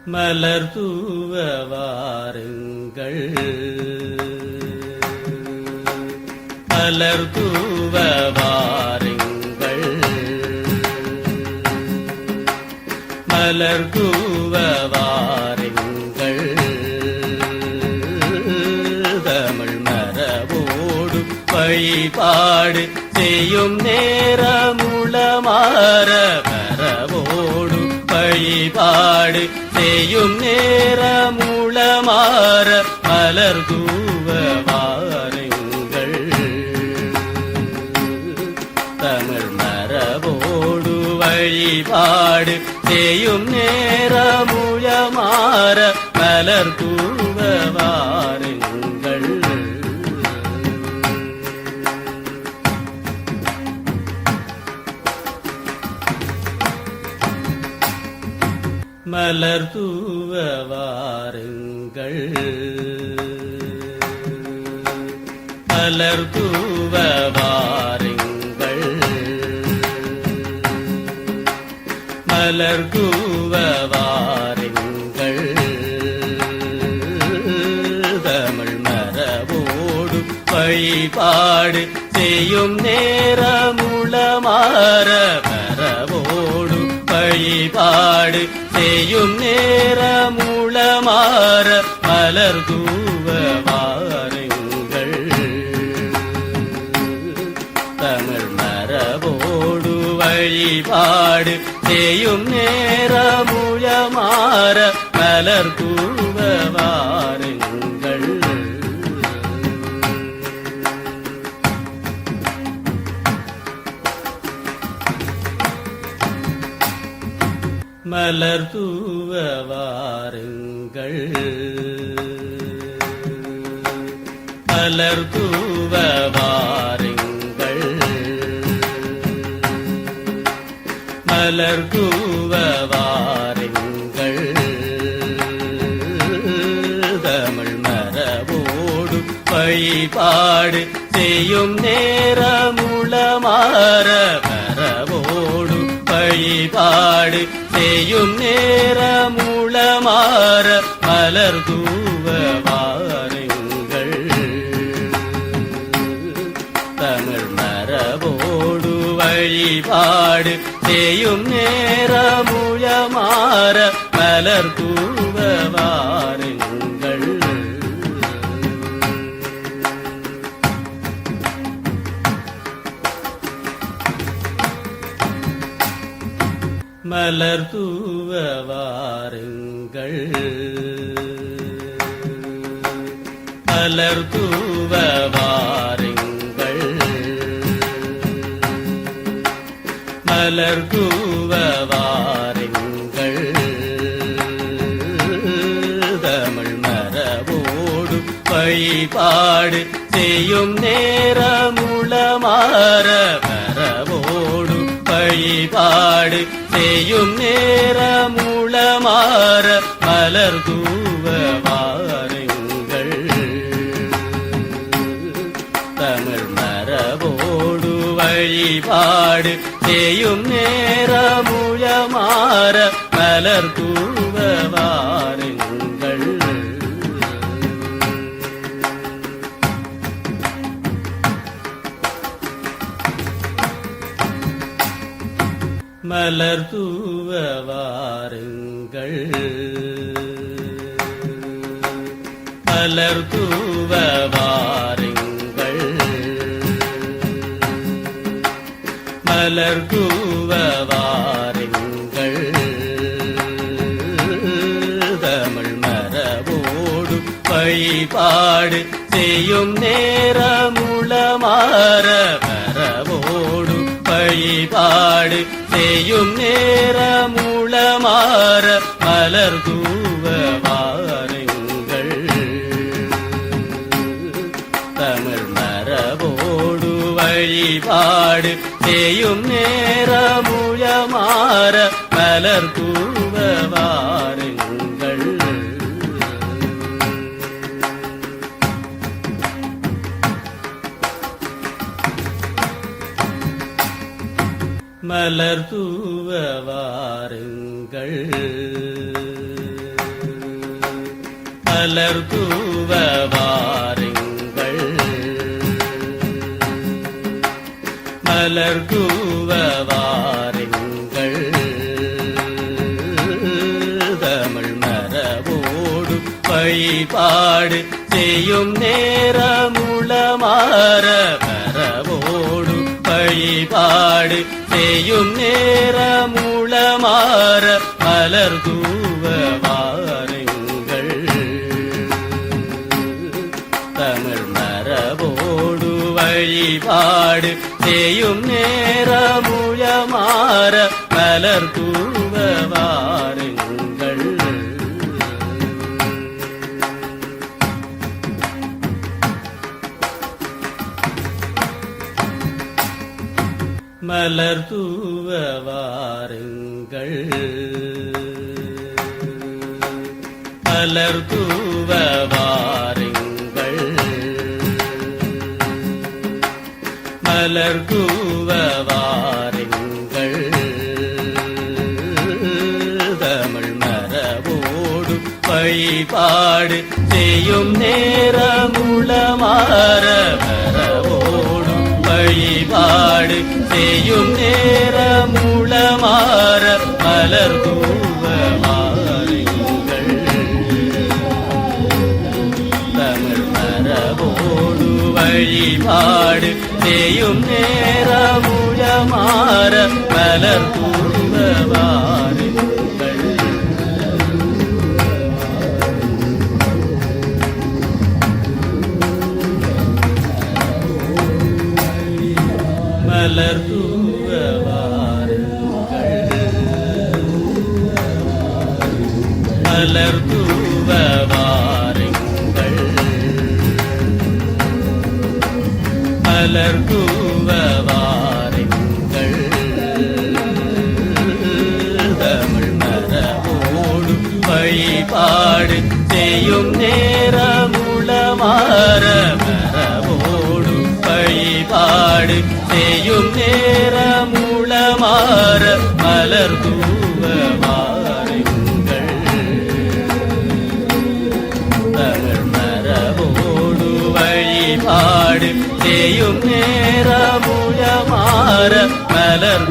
மலர் தூவ வாருங்கள் மலர் தூவ வாருங்கள் மலர் தூவ வாருங்கள் தமிழ் மரபோடு வழிபாடு செய்யும் நேரமுளமாற மரபோடு வழிபாடு செய்யும் நேரமுளமாற மலர் தூவ வாருங்கள் தமிழ் மரபோடு வழிபாடு செய்யும் நேரமுளமாற மலர் தூவ வாருங்கள் மலர் தூவ வாருங்கள் மலர் தூவ வாருங்கள் மலர் தூவ வாருங்கள் தமிழ் மரபோடு வழிபாடு செய்யும் நேரமுளமாற மரபோடு வழிபாடு செய்யும் நேரமுளமாற மலர் தூவ வாருங்கள் தமிழ் மரபோடு வழிபாடு செய்யும் நேரமுளமாற மலர் தூவ வாருங்கள் மலர் தூவ வாருங்கள் மலர் தூவ வாருங்கள் மலர் தூவ வாருங்கள் தமிழ் மரபோடு வழிபாடு செய்யும் நேரமுளமாற மரபோடு வழிபாடு செய்யும் நேரமுளமாற மலர் தூவ வாருங்கள் தமிழ் மரபோடு வழிபாடு செய்யும் நேரமுளமாற மலர் தூவ வாருங்கள் மலர் தூவ வாருங்கள் மலர் தூவ வாருங்கள் மலர் தூவ வாருங்கள் தமிழ் மரபோடு வழிபாடு செய்யும் நேரமுளமாற மரபோடு வழிபாடு செய்யும் நேரமுளமாற மலர் தூவ வாருங்கள் தமிழ் மரபோடு வழிபாடு செய்யும் நேரமுளமாற மலர் தூவ வாருங்கள் மலர் தூவ வாருங்கள் மலர் தூவ வாருங்கள் மலர் தூவ வாருங்கள் தமிழ் மரபோடு வழிபாடு செய்யும் நேரமுளமாற மரபோடு வழிபாடு செய்யும் நேரமுளமாற மலர் தூவ வாருங்கள் தமிழ் மரபோடு வழிபாடு செய்யும் நேரமுளமாற மலர் தூவ வாருங்கள் மலர் தூவ வாருங்கள் மலர் தூவ வாருங்கள் மலர் தூவ வாருங்கள் தமிழ் மரபோடு வழிபாடு செய்யும் நேரமுளமாற மரபோடு வழிபாடு செய்யும் நேரமுளமாற மலர் தூவ வாருங்கள் தமிழ் மரபோடு வழிபாடு செய்யும் நேரமுளமாற மலர் தூவ வாருங்கள் மலர் தூவ வாருங்கள் மலர் தூவ வாருங்கள் மலர் தூவ வாருங்கள் தமிழ் மரபோடு வழிபாடு செய்யும் நேரமுளமாற மரபோடு வழிபாடு செய்யும் நேரமுளமாற மலர் தூவ வாருங்கள் தமிழ் மரபோடு வழிபாடு செய்யும் நேரமுளமாற மலர் தூவ வாருங்கள் மலர் தூவ வாருங்கள் மலர் தூவ வாருங்கள் மலர் தூவ வாருங்கள் தமிழ் மரபோடு வழிபாடு செய்யும் நேரமுளமாற மரபோடு வழிபாடு செய்யும் நேரமுளமாற மலர் தூவ வாருங்கள் தமிழ் மரபோடு வழிபாடு செய்யும் நேரமுளமாற மலர்